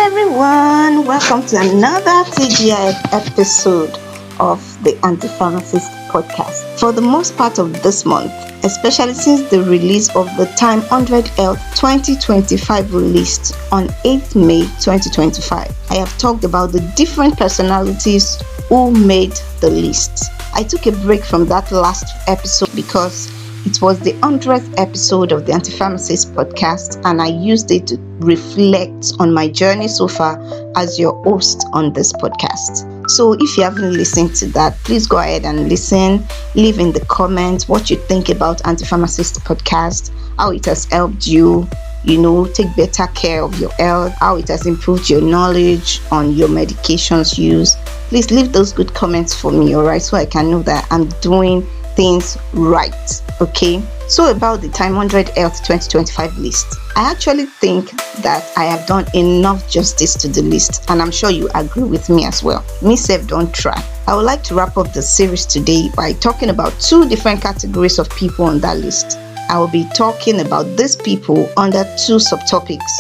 everyone, welcome to another TGI episode of the Anti-Pharmacist podcast. For the most part of this month, especially since the release of the Time 100 Health 2025 released on 8th May 2025, I have talked about the different personalities who made the list. I took a break from that last episode because it was the 100th episode of the Anti-Pharmacist podcast, and I used it to reflect on my journey so far as your host on this podcast. So if you haven't listened to that, please go ahead and listen. Leave in the comments what you think about Anti-Pharmacist podcast, how it has helped you, take better care of your health, how it has improved your knowledge on your medications use. Please leave those good comments for me, alright, so I can know that I'm doing things right. Okay, so about the Time 100 Health 2025 list, I actually think that I have done enough justice to the list, and I'm sure you agree with me as well. Me self don't try. I would like to wrap up the series today by talking about two different categories of people on that list. I will be talking about these people under two subtopics.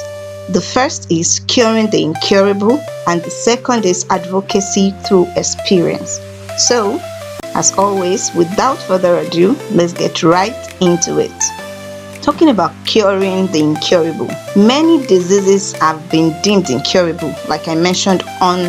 The first is curing the incurable, and the second is advocacy through experience. So, as always, without further ado, let's get right into it. Talking about curing the incurable. Many diseases have been deemed incurable, like I mentioned on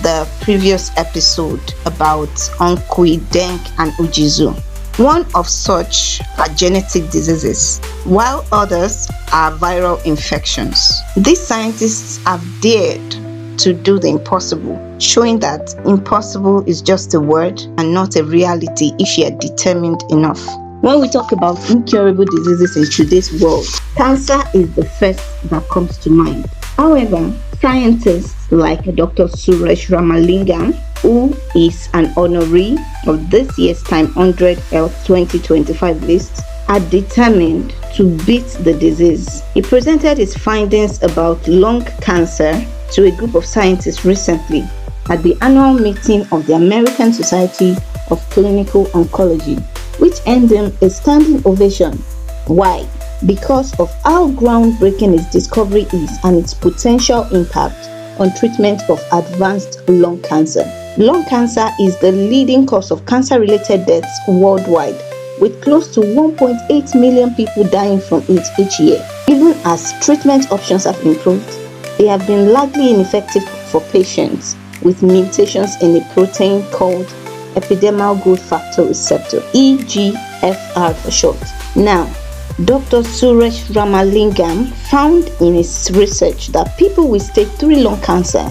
the previous episode about Onkwi, Dengue, and Ujizu. One of such are genetic diseases, while others are viral infections. These scientists have dared to do the impossible, showing that impossible is just a word and not a reality if you are determined enough. When we talk about incurable diseases in today's world, cancer is the first that comes to mind. However, scientists like Dr. Suresh Ramalingam, who is an honoree of this year's Time 100 Health 2025 list, are determined to beat the disease. He presented his findings about lung cancer to a group of scientists recently at the annual meeting of the American Society of Clinical Oncology, which earned him a standing ovation. Why? Because of how groundbreaking his discovery is and its potential impact on treatment of advanced lung cancer. Lung cancer is the leading cause of cancer-related deaths worldwide, with close to 1.8 million people dying from it each year. Even as treatment options have improved, they have been largely ineffective for patients with mutations in a protein called epidermal growth factor receptor, EGFR for short. Now, Dr. Suresh Ramalingam found in his research that people with stage 3 lung cancer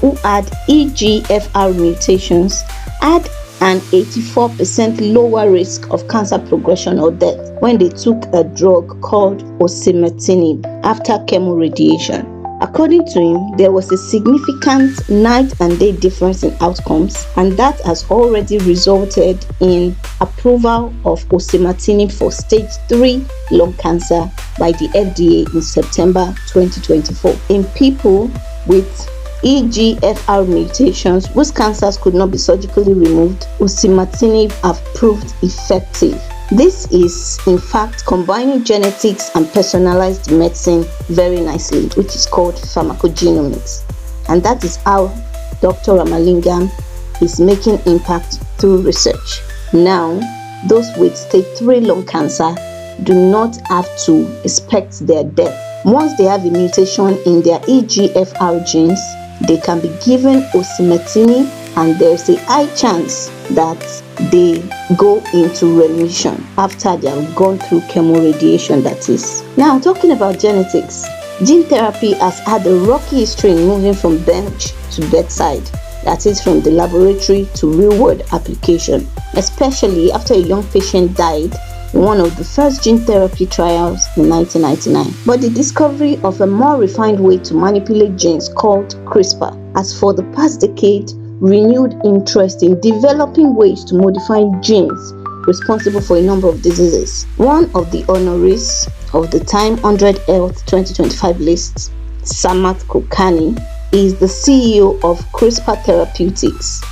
who had EGFR mutations had an 84% lower risk of cancer progression or death when they took a drug called osimertinib after chemoradiation. According to him, there was a significant night and day difference in outcomes, and that has already resulted in approval of osimertinib for stage 3 lung cancer by the FDA in September 2024. In people with EGFR mutations whose cancers could not be surgically removed, osimertinib have proved effective. This is, in fact, combining genetics and personalized medicine very nicely, which is called pharmacogenomics. And that is how Dr. Ramalingam is making impact through research. Now, those with stage 3 lung cancer do not have to expect their death. Once they have a mutation in their EGFR genes, they can be given osimertinib, and there's a high chance that they go into remission after they have gone through chemoradiation, that is. Now, talking about genetics, gene therapy has had a rocky history in moving from bench to bedside, that is, from the laboratory to real-world application, especially after a young patient died in one of the first gene therapy trials in 1999. But the discovery of a more refined way to manipulate genes called CRISPR has for the past decade renewed interest in developing ways to modify genes responsible for a number of diseases. One of the honorees of the Time 100 Health 2025 list, Samarth Kulkarni, is the CEO of CRISPR Therapeutics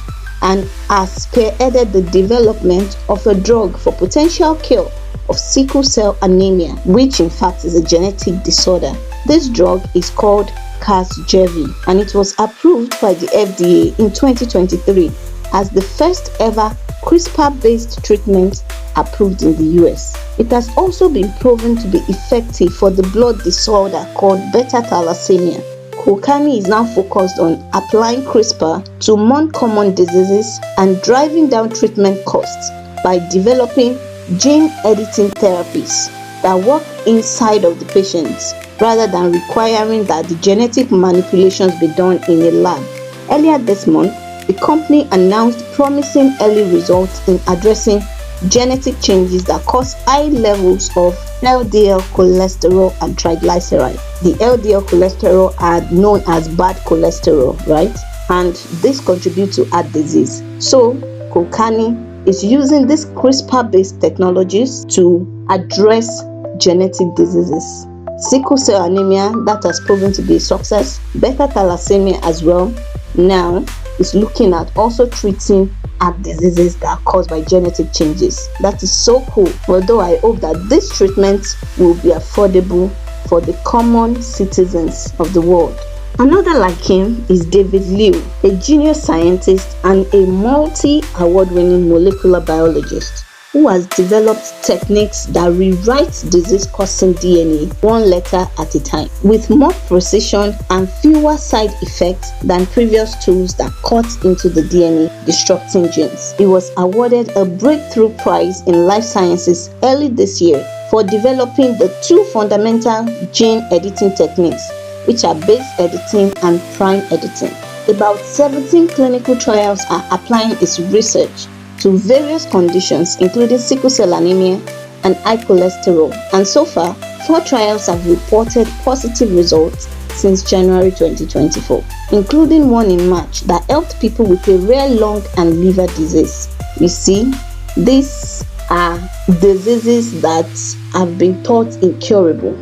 and has spearheaded the development of a drug for potential cure of sickle cell anemia, which in fact is a genetic disorder. This drug is called Casgevy, and it was approved by the FDA in 2023 as the first ever CRISPR-based treatment approved in the US. It has also been proven to be effective for the blood disorder called beta thalassemia. Kulkarni is now focused on applying CRISPR to more common diseases and driving down treatment costs by developing gene editing therapies that work inside of the patients rather than requiring that the genetic manipulations be done in a lab. Earlier this month, the company announced promising early results in addressing genetic changes that cause high levels of LDL cholesterol and triglyceride. The LDL cholesterol are known as bad cholesterol, right? And this contributes to heart disease. So, Kulkarni is using these CRISPR-based technologies to address genetic diseases. Sickle cell anemia, that has proven to be a success. Beta thalassemia as well. Now is looking at also treating heart diseases that are caused by genetic changes. That is so cool. Although I hope that this treatment will be affordable for the common citizens of the world. Another like him is David Liu, a genius scientist and a multi-award-winning molecular biologist who has developed techniques that rewrite disease-causing DNA one letter at a time, with more precision and fewer side effects than previous tools that cut into the DNA, disrupting genes. He was awarded a breakthrough prize in life sciences early this year for developing the two fundamental gene editing techniques, which are base editing and prime editing. About 17 clinical trials are applying his research to various conditions, including sickle cell anemia and high cholesterol. And so far, 4 trials have reported positive results since January 2024, including one in March that helped people with a rare lung and liver disease. You see, these are diseases that have been thought incurable.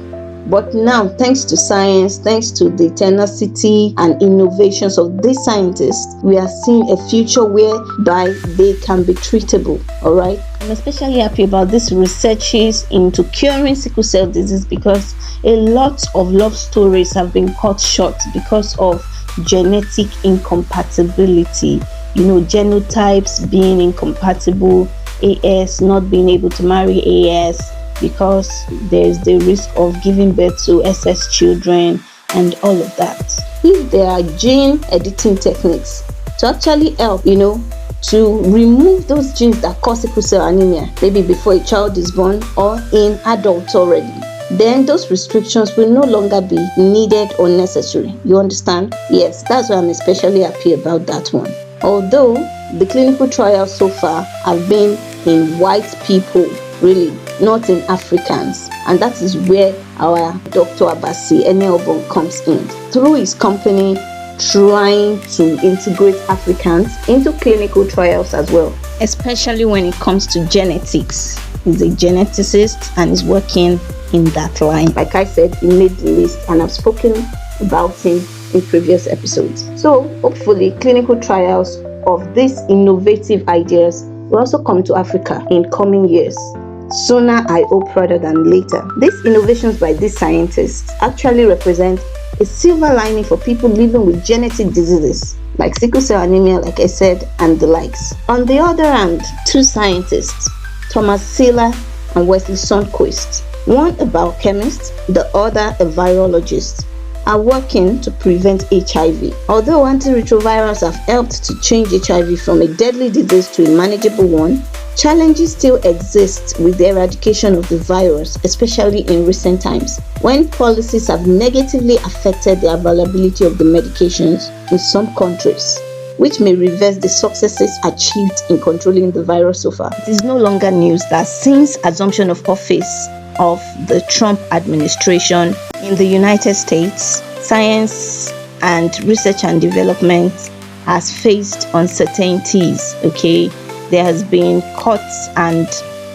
But now, thanks to science, thanks to the tenacity and innovations of these scientists, we are seeing a future whereby they can be treatable, all right? I'm especially happy about these researches into curing sickle cell disease because a lot of love stories have been cut short because of genetic incompatibility. You know, genotypes being incompatible, AS not being able to marry AS, because there's the risk of giving birth to SS children and all of that. If there are gene editing techniques to actually help, to remove those genes that cause sickle cell anemia, maybe before a child is born or in adults already, then those restrictions will no longer be needed or necessary. You understand? Yes, that's why I'm especially happy about that one. Although the clinical trials so far have been in white people, really, not in Africans. And that is where our Dr. Abasi Enelbon comes in. Through his company, trying to integrate Africans into clinical trials as well, especially when it comes to genetics. He's a geneticist and is working in that line. Like I said, he made the list and I've spoken about him in previous episodes. So hopefully clinical trials of these innovative ideas will also come to Africa in coming years. Sooner, I hope, rather than later. These innovations by these scientists actually represent a silver lining for people living with genetic diseases like sickle cell anemia, like I said, and the likes. On the other hand, 2 scientists, Thomas Siller and Wesley Sundquist, one a biochemist, the other a virologist, are working to prevent HIV. Although antiretrovirals have helped to change HIV from a deadly disease to a manageable one, challenges still exist with the eradication of the virus, especially in recent times, when policies have negatively affected the availability of the medications in some countries, which may reverse the successes achieved in controlling the virus so far. It is no longer news that since assumption of office of the Trump administration in the United States, science and research and development has faced uncertainties, okay? There has been cuts and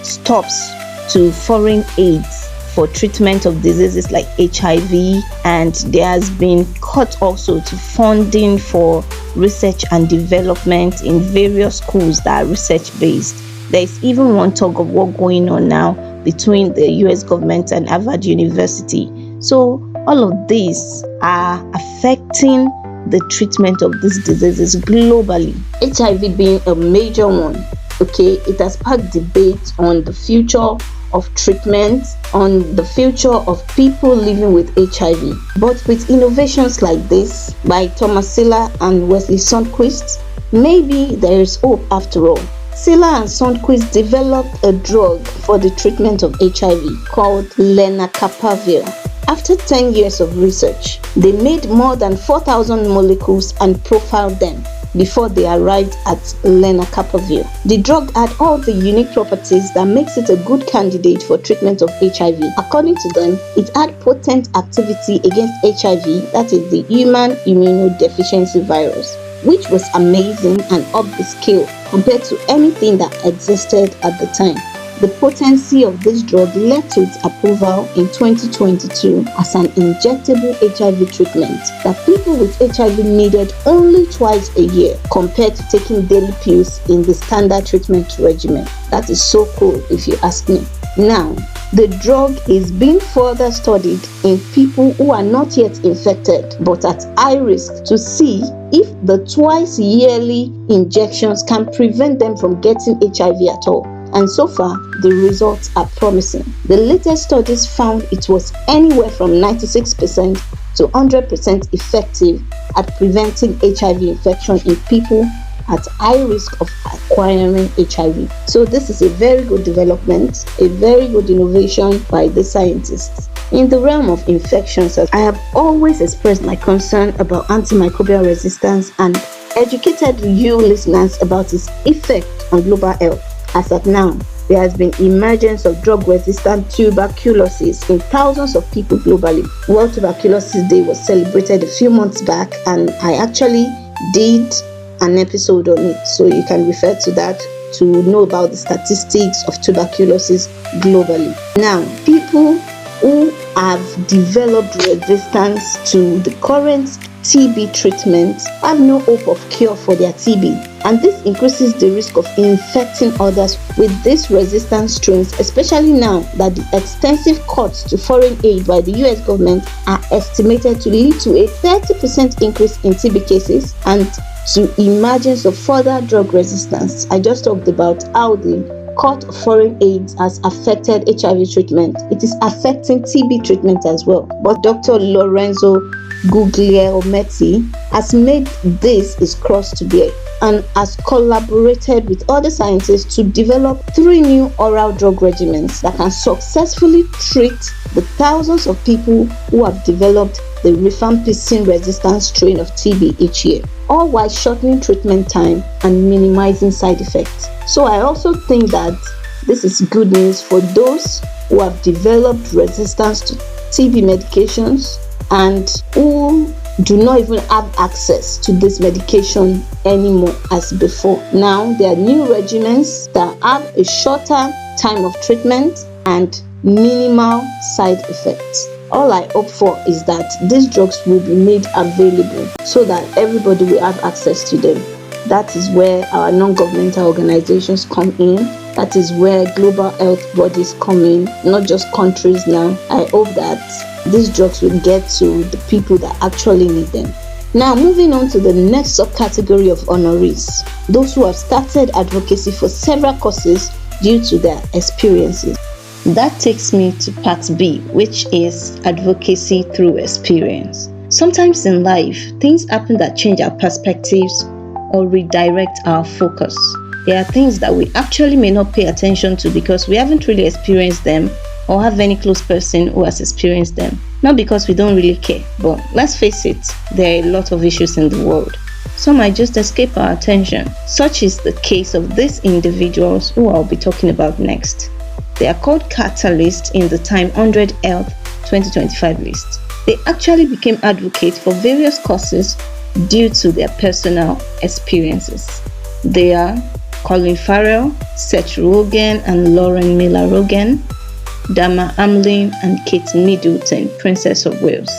stops to foreign aids for treatment of diseases like HIV, and there has been cut also to funding for research and development in various schools that are research-based. There is even one tug of war going on now between the US government and Harvard University. So all of these are affecting affecting the treatment of these diseases globally. HIV being a major one. Okay, it has sparked debate on the future of treatment, on the future of people living with HIV. But with innovations like this by Thomas Siller and Wesley Sundquist, maybe there is hope after all. Siller and Sundquist developed a drug for the treatment of HIV called lenacapavir. After 10 years of research, they made more than 4,000 molecules and profiled them before they arrived at lenacapavir. The drug had all the unique properties that makes it a good candidate for treatment of HIV. According to them, it had potent activity against HIV, that is the human immunodeficiency virus, which was amazing and up the scale compared to anything that existed at the time. The potency of this drug led to its approval in 2022 as an injectable HIV treatment that people with HIV needed only twice a year compared to taking daily pills in the standard treatment regimen. That is so cool if you ask me. Now, the drug is being further studied in people who are not yet infected but at high risk to see if the twice yearly injections can prevent them from getting HIV at all. And so far, the results are promising. The latest studies found it was anywhere from 96% to 100% effective at preventing HIV infection in people at high risk of acquiring HIV. So this is a very good development, a very good innovation by the scientists. In the realm of infections, I have always expressed my concern about antimicrobial resistance and educated you listeners about its effect on global health. As of now, there has been emergence of drug-resistant tuberculosis in thousands of people globally. World Tuberculosis Day was celebrated a few months back, and I actually did an episode on it, so you can refer to that to know about the statistics of tuberculosis globally. Now, people who have developed resistance to the current TB treatment have no hope of cure for their TB, and this increases the risk of infecting others with these resistant strains, especially now that the extensive cuts to foreign aid by the US government are estimated to lead to a 30% increase in TB cases and to emergence of further drug resistance. I just talked about how the cut of foreign aid has affected HIV treatment. It is affecting TB treatment as well. But Dr. Lorenzo Guglielmetti has made this his cross to bear and has collaborated with other scientists to develop 3 new oral drug regimens that can successfully treat the thousands of people who have developed the rifampicin-resistant strain of TB each year, all while shortening treatment time and minimizing side effects. So I also think that this is good news for those who have developed resistance to TB medications and who do not even have access to this medication anymore as before. Now there are new regimens that have a shorter time of treatment and minimal side effects. All I hope for is that these drugs will be made available so that everybody will have access to them. That is where our non-governmental organizations come in. That is where global health bodies come in, not just countries now. I hope that these drugs will get to the people that actually need them. Now, moving on to the next subcategory of honorees, those who have started advocacy for several causes due to their experiences. That takes me to part B, which is advocacy through experience. Sometimes in life, things happen that change our perspectives or redirect our focus. There are things that we actually may not pay attention to because we haven't really experienced them or have any close person who has experienced them. Not because we don't really care, but let's face it, there are a lot of issues in the world. Some might just escape our attention. Such is the case of these individuals who I'll be talking about next. They are called catalysts in the Time 100 Health 2025 list. They actually became advocates for various causes due to their personal experiences. They are Colin Farrell, Seth Rogen and Lauren Miller Rogen, Dama Hamlin and Kate Middleton, Princess of Wales.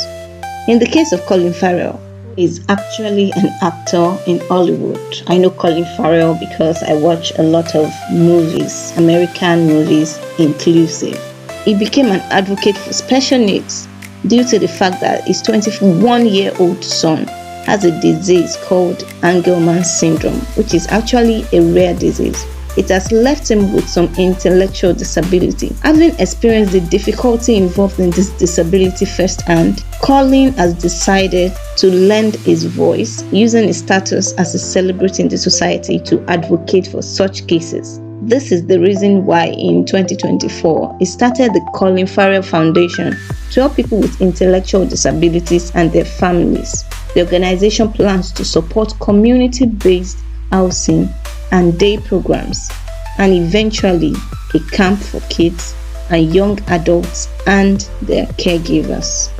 In the case of Colin Farrell, he is actually an actor in Hollywood. I know Colin Farrell because I watch a lot of movies, American movies inclusive. He became an advocate for special needs due to the fact that his 21-year-old son has a disease called Angelman syndrome, which is actually a rare disease. It has left him with some intellectual disability. Having experienced the difficulty involved in this disability firsthand, Colin has decided to lend his voice, using his status as a celebrity in the society to advocate for such cases. This is the reason why in 2024, he started the Colin Farrell Foundation to help people with intellectual disabilities and their families. The organization plans to support community-based housing and day programs, and eventually a camp for kids and young adults and their caregivers.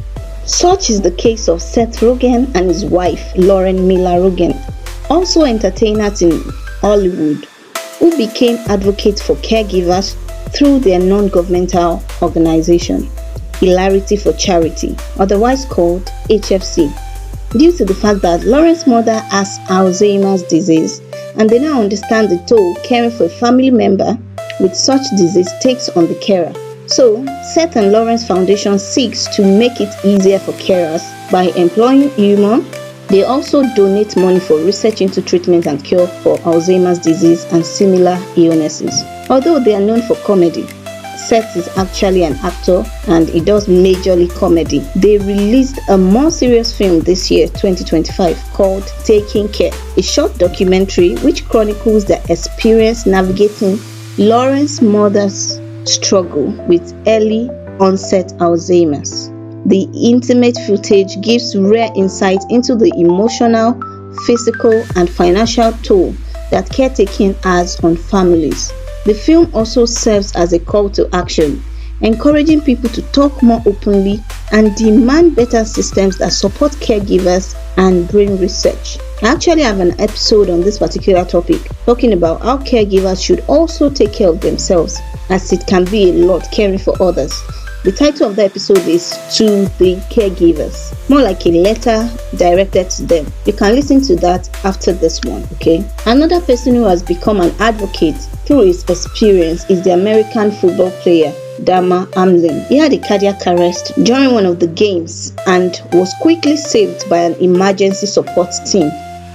Such is the case of Seth Rogen and his wife Lauren Miller Rogen, also entertainers in Hollywood, who became advocates for caregivers through their non-governmental organization, Hilarity for Charity, otherwise called HFC, due to the fact that Lauren's mother has Alzheimer's disease, and they now understand the toll caring for a family member with such disease takes on the carer. So, Seth and Lauren's foundation seeks to make it easier for carers by employing humor. They also donate money for research into treatment and cure for Alzheimer's disease and similar illnesses. Although they are known for comedy, Seth is actually an actor and he does majorly comedy. They released a more serious film this year, 2025, called Taking Care, a short documentary which chronicles their experience navigating Lauren's mother's struggle with early onset Alzheimer's. The intimate footage gives rare insight into the emotional, physical, and financial toll that caretaking has on families. The film also serves as a call to action, encouraging people to talk more openly and demand better systems that support caregivers and brain research. I actually have an episode on this particular topic, talking about how caregivers should also take care of themselves, as it can be a lot caring for others. The title of the episode is To the Caregivers, more like a letter directed to them. You can listen to that after this one, okay? Another person who has become an advocate through his experience is the American football player Damar Hamlin. He had a cardiac arrest during one of the games and was quickly saved by an emergency support team,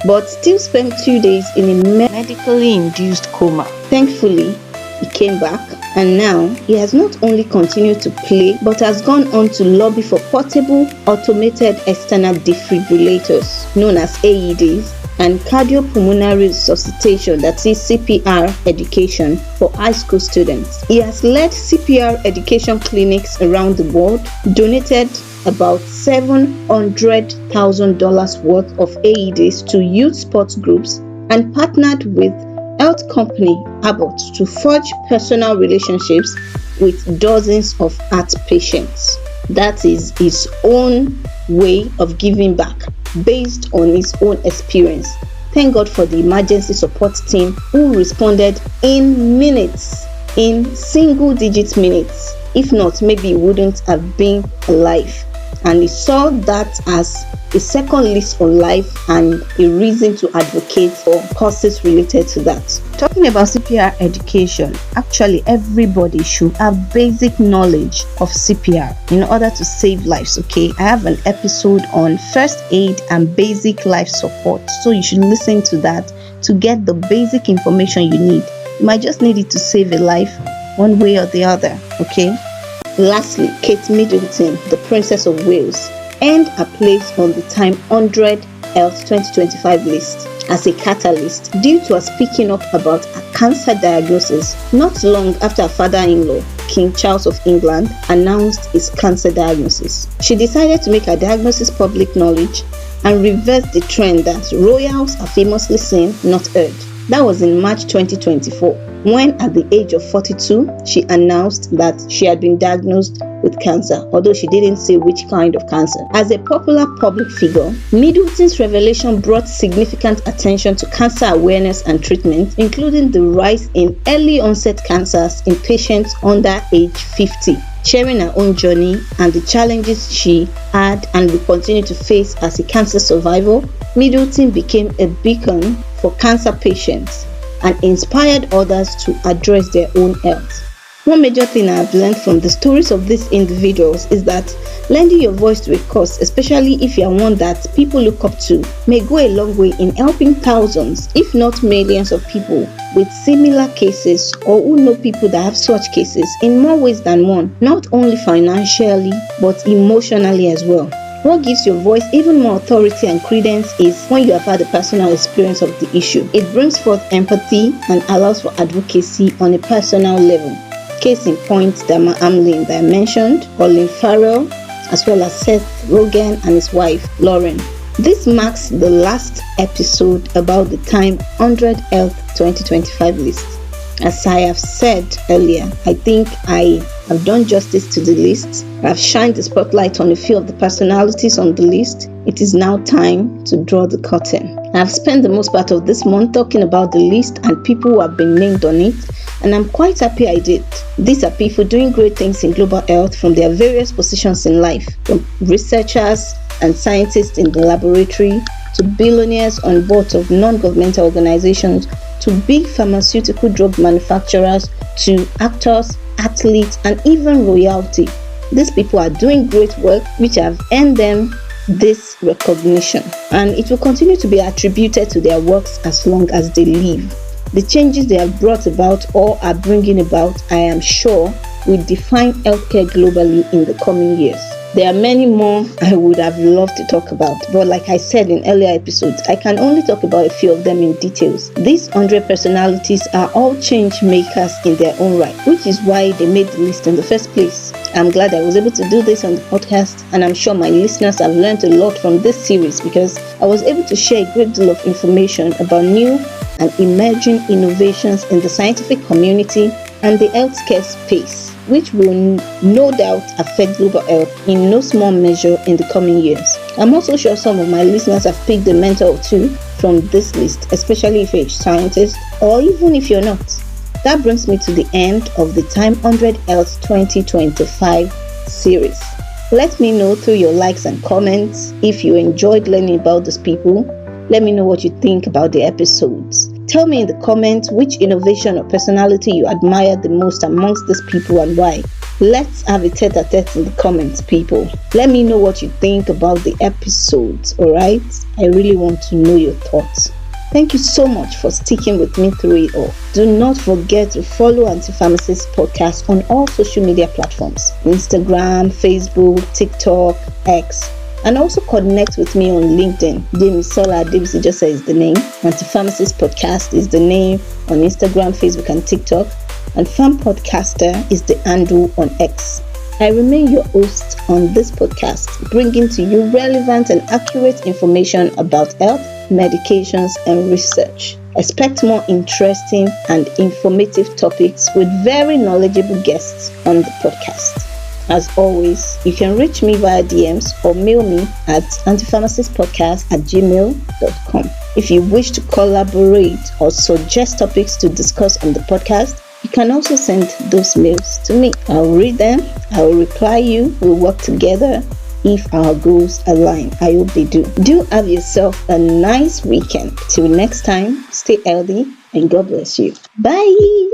but still spent 2 days in a medically induced coma. Thankfully, he came back, and now he has not only continued to play but has gone on to lobby for portable automated external defibrillators known as AEDs and cardiopulmonary resuscitation, that is CPR education for high school students. He has led CPR education clinics around the world, donated about $700,000 worth of AEDs to youth sports groups, and partnered with health company Abbott to forge personal relationships with dozens of heart patients. That is his own way of giving back based on his own experience. Thank God for the emergency support team who responded in minutes, in single-digit minutes. If not, maybe he wouldn't have been alive. And he saw that as a second lease on life and a reason to advocate for causes related to that. Talking about CPR education, actually everybody should have basic knowledge of CPR in order to save lives, okay? I have an episode on first aid and basic life support, so you should listen to that to get the basic information you need. You might just need it to save a life one way or the other, okay? Lastly, Kate Middleton, the Princess of Wales, earned a place on the Time 100 Health 2025 list as a catalyst due to her speaking up about a cancer diagnosis not long after her father-in-law, King Charles of England, announced his cancer diagnosis. She decided to make her diagnosis public knowledge and reverse the trend that royals are famously seen, not heard. That was in March 2024, when at the age of 42, she announced that she had been diagnosed with cancer, although she didn't say which kind of cancer. As a popular public figure, Middleton's revelation brought significant attention to cancer awareness and treatment, including the rise in early onset cancers in patients under age 50. Sharing her own journey and the challenges she had and will continue to face as a cancer survivor, Middleton became a beacon for cancer patients and inspired others to address their own health. One major thing I have learned from the stories of these individuals is that lending your voice to a cause, especially if you are one that people look up to, may go a long way in helping thousands, if not millions of people with similar cases or who know people that have such cases in more ways than one, not only financially but emotionally as well. What gives your voice even more authority and credence is when you have had a personal experience of the issue. It brings forth empathy and allows for advocacy on a personal level. Case in point, Dama Hamlin that I mentioned, Colin Farrell, as well as Seth Rogen and his wife, Lauren. This marks the last episode about the Time 100 Health 2025 list. As I have said earlier, I think I have done justice to the list. I have shined the spotlight on a few of the personalities on the list. It is now time to draw the curtain. I have spent the most part of this month talking about the list and people who have been named on it, and I'm quite happy I did. These are people doing great things in global health from their various positions in life, from researchers and scientists in the laboratory to billionaires on boards of non-governmental organizations to big pharmaceutical drug manufacturers to actors, athletes, and even royalty. These people are doing great work which have earned them this recognition, and it will continue to be attributed to their works as long as they live. The changes they have brought about or are bringing about, I am sure, will define healthcare globally in the coming years. There are many more I would have loved to talk about, but like I said in earlier episodes, I can only talk about a few of them in details. These 100 personalities are all change makers in their own right, which is why they made the list in the first place. I'm glad I was able to do this on the podcast, and I'm sure my listeners have learned a lot from this series because I was able to share a great deal of information about new and emerging innovations in the scientific community and the healthcare space, which will no doubt affect global health in no small measure in the coming years. I'm also sure some of my listeners have picked a mentor or two from this list, especially if you're a scientist or even if you're not. That brings me to the end of the Time 100 Health 2025 series. Let me know through your likes and comments if you enjoyed learning about these people. Let me know what you think about the episodes. Tell me in the comments which innovation or personality you admire the most amongst these people and why. Let's have a tete-a-tete in the comments, people. Let me know what you think about the episodes, alright? I really want to know your thoughts. Thank you so much for sticking with me through it all. Do not forget to follow Anti-Pharmacist Podcast on all social media platforms. Instagram, Facebook, TikTok, X. And also connect with me on LinkedIn. Demisola Adebisi just says the name. Anti-Pharmacist Podcast is the name on Instagram, Facebook, and TikTok. And Farm Podcaster is the handle on X. I remain your host on this podcast, bringing to you relevant and accurate information about health, medications, and research. Expect more interesting and informative topics with very knowledgeable guests on the podcast. As always, you can reach me via DMs or mail me at antipharmacistpodcast@gmail.com. If you wish to collaborate or suggest topics to discuss on the podcast, you can also send those mails to me. I'll read them, I'll reply you, we'll work together if our goals align. I hope they do. Do have yourself a nice weekend. Till next time, stay healthy and God bless you. Bye!